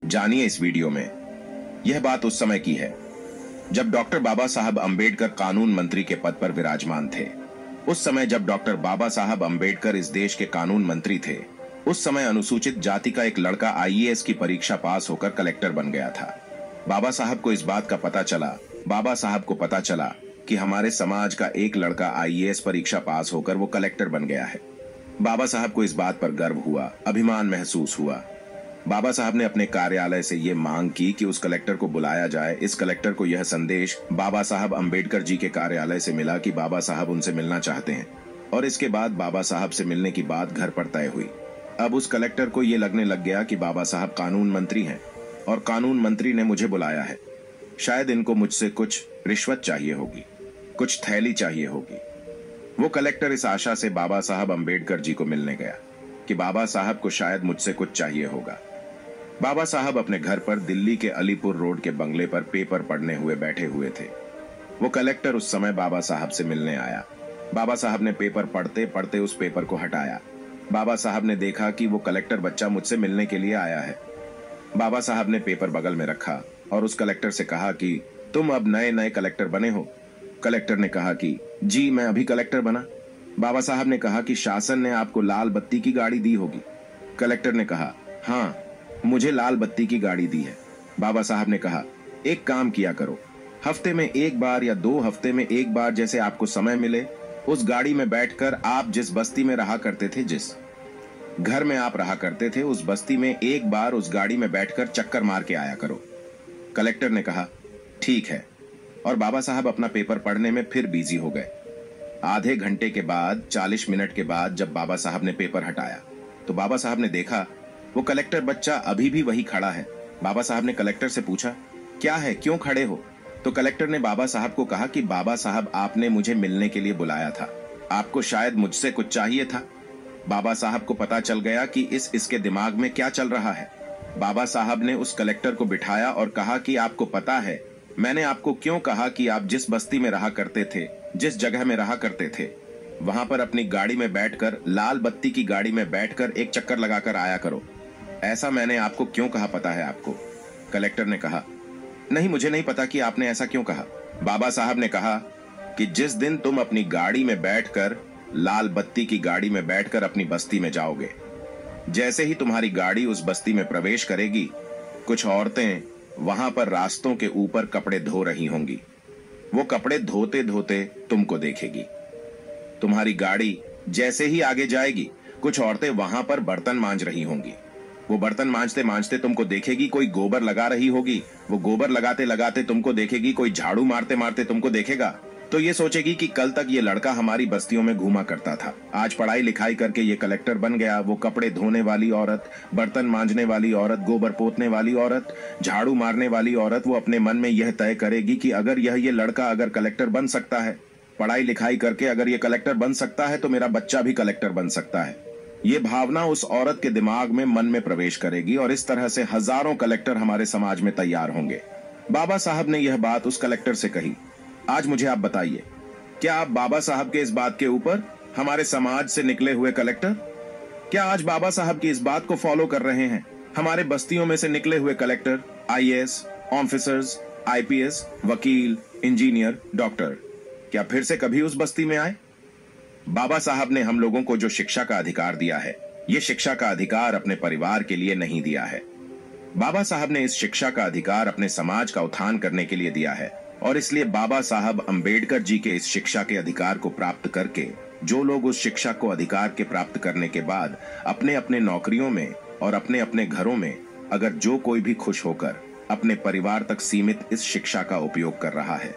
जानिए इस वीडियो में। यह बात उस समय की है जब डॉक्टर बाबा साहब अंबेडकर कानून मंत्री के पद पर विराजमान थे। उस समय जब डॉक्टर बाबा साहब अंबेडकर इस देश के कानून मंत्री थे, उस समय अनुसूचित जाति का एक लड़का आईएएस की परीक्षा पास होकर कलेक्टर बन गया था। बाबा साहब को इस बात का पता चला, कि हमारे समाज का एक लड़का आईएएस परीक्षा पास होकर वो कलेक्टर बन गया है। बाबा साहब को इस बात पर गर्व हुआ, अभिमान महसूस हुआ। बाबा साहब ने अपने कार्यालय से ये मांग की कि उस कलेक्टर को बुलाया जाए। इस कलेक्टर को यह संदेश बाबा साहब अंबेडकर जी के कार्यालय से मिला कि बाबा साहब उनसे मिलना चाहते हैं, और इसके बाद बाबा साहब से मिलने की बात घर पर तय हुई। अब उस कलेक्टर को ये लगने लग गया कि बाबा साहब कानून मंत्री हैं और कानून मंत्री ने मुझे बुलाया है। शायद इनको मुझसे कुछ रिश्वत चाहिए होगी, कुछ थैली चाहिए होगी। वो कलेक्टर इस आशा से बाबा साहब अंबेडकर जी को मिलने गया कि बाबा साहब को शायद मुझसे कुछ चाहिए होगा। बाबा साहब अपने घर पर दिल्ली के अलीपुर रोड के बंगले पर पेपर पढ़ने हुए बैठे हुए थे। वो कलेक्टर उस समय बाबा साहब से मिलने आया। बाबा साहब ने पेपर पढ़ते पढ़ते उस पेपर को हटाया। बाबा साहब ने देखा कि वो कलेक्टर बच्चा मुझसे मिलने के लिए आया है। बाबा साहब ने पेपर बगल में रखा और उस कलेक्टर से कहा कि तुम अब नए नए कलेक्टर बने हो। कलेक्टर ने कहा कि जी मैं अभी कलेक्टर बना। बाबा साहब ने कहा कि शासन ने आपको लाल बत्ती की गाड़ी दी होगी। कलेक्टर ने कहा हाँ, मुझे लाल बत्ती की गाड़ी दी है। बाबा साहब ने कहा एक काम किया करो, हफ्ते में एक बार या 2 हफ्ते में एक बार जैसे आपको समय मिले, उस गाड़ी में बैठकर आप जिस बस्ती में रहा करते थे, जिस घर में आप रहा करते थे, उस बस्ती में एक बार उस गाड़ी में बैठकर चक्कर मार के आया करो। कलेक्टर ने कहा ठीक है, और बाबा साहब अपना पेपर पढ़ने में फिर बिजी हो गए। आधे घंटे के बाद 40 मिनट के बाद जब बाबा साहब ने पेपर हटाया तो बाबा साहब ने देखा वो कलेक्टर बच्चा अभी भी वही खड़ा है। बाबा साहब ने कलेक्टर से पूछा क्या है, क्यों खड़े हो? तो कलेक्टर ने बाबा साहब को कहा कि बाबा साहब आपने मुझे मिलने के लिए बुलाया था, आपको शायद मुझसे कुछ चाहिए था। बाबा साहब को पता चल गया कि इसके दिमाग में क्या चल रहा है। बाबा साहब ने उस कलेक्टर को बिठाया और कहा कि आपको पता है मैंने आपको क्यों कहा कि आप जिस बस्ती में रहा करते थे, जिस जगह में रहा करते थे, वहां पर अपनी गाड़ी में बैठकर, लाल बत्ती की गाड़ी में बैठकर एक चक्कर लगाकर आया करो। ऐसा मैंने आपको क्यों कहा पता है आपको? कलेक्टर ने कहा नहीं, मुझे नहीं पता कि आपने ऐसा क्यों कहा। बाबा साहब ने कहा कि जिस दिन तुम अपनी गाड़ी में बैठकर, लाल बत्ती की गाड़ी में बैठकर अपनी बस्ती में जाओगे, जैसे ही तुम्हारी गाड़ी उस बस्ती में प्रवेश करेगी, कुछ औरतें वहां पर रास्तों के ऊपर कपड़े धो रही होंगी। वो कपड़े धोते धोते तुमको देखेगी। तुम्हारी गाड़ी जैसे ही आगे जाएगी, कुछ औरतें वहां पर बर्तन मांज रही होंगी। वो बर्तन मांजते मांजते तुमको देखेगी, कोई गोबर लगा रही होगी। वो गोबर लगाते लगाते तुमको देखेगी, कोई झाड़ू मारते मारते तुमको देखेगा। तो ये सोचेगी कि कल तक ये लड़का हमारी बस्तियों में घूमा करता था, आज पढ़ाई लिखाई करके ये कलेक्टर बन गया। वो कपड़े धोने वाली औरत, बर्तन मांजने वाली औरत, गोबर पोतने वाली औरत, झाड़ू मारने वाली औरत, वो अपने मन में यह तय करेगी कि अगर ये लड़का अगर कलेक्टर बन सकता है, पढ़ाई लिखाई करके अगर ये कलेक्टर बन सकता है, तो मेरा बच्चा भी कलेक्टर बन सकता है। ये भावना उस औरत के दिमाग में, मन में प्रवेश करेगी और इस तरह से हजारों कलेक्टर हमारे समाज में तैयार होंगे। बाबा साहब ने यह बात उस कलेक्टर से कही। आज मुझे आप बताइए, क्या आप बाबा साहब के इस बात के ऊपर, हमारे समाज से निकले हुए कलेक्टर, क्या आज बाबा साहब की इस बात को फॉलो कर रहे हैं? हमारे बस्तियों में से निकले हुए कलेक्टर, आईएएस ऑफिसर्स, आईपीएस, वकील, इंजीनियर, डॉक्टर, क्या फिर से कभी उस बस्ती में आए? बाबा साहब ने हम लोगों को जो शिक्षा का अधिकार दिया है, ये शिक्षा का अधिकार अपने परिवार के लिए नहीं दिया है। बाबा साहब ने इस शिक्षा का अधिकार अपने समाज का उत्थान करने के लिए दिया है, और इसलिए बाबा साहब अंबेडकर जी के इस शिक्षा के अधिकार को प्राप्त करके, जो लोग उस शिक्षा को अधिकार के प्राप्त करने के बाद अपने अपने नौकरियों में और अपने अपने घरों में, अगर जो कोई भी खुश होकर अपने परिवार तक सीमित इस शिक्षा का उपयोग कर रहा है,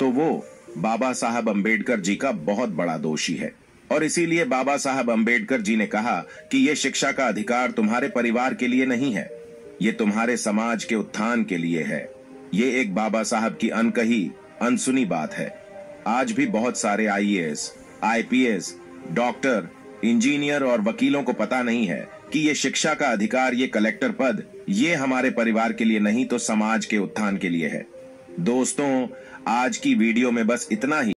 तो वो बाबा साहब अंबेडकर जी का बहुत बड़ा दोषी है। और इसीलिए बाबा साहब अंबेडकर जी ने कहा कि यह शिक्षा का अधिकार तुम्हारे परिवार के लिए नहीं है, ये तुम्हारे समाज के उत्थान के लिए है। ये एक बाबा साहब की अनकही, अनसुनी बात है। आज भी बहुत सारे आईएएस, आईपीएस, डॉक्टर, इंजीनियर और वकीलों को पता नहीं है कि ये शिक्षा का अधिकार, ये कलेक्टर पद, ये हमारे परिवार के लिए नहीं तो समाज के उत्थान के लिए है। दोस्तों, आज की वीडियो में बस इतना ही।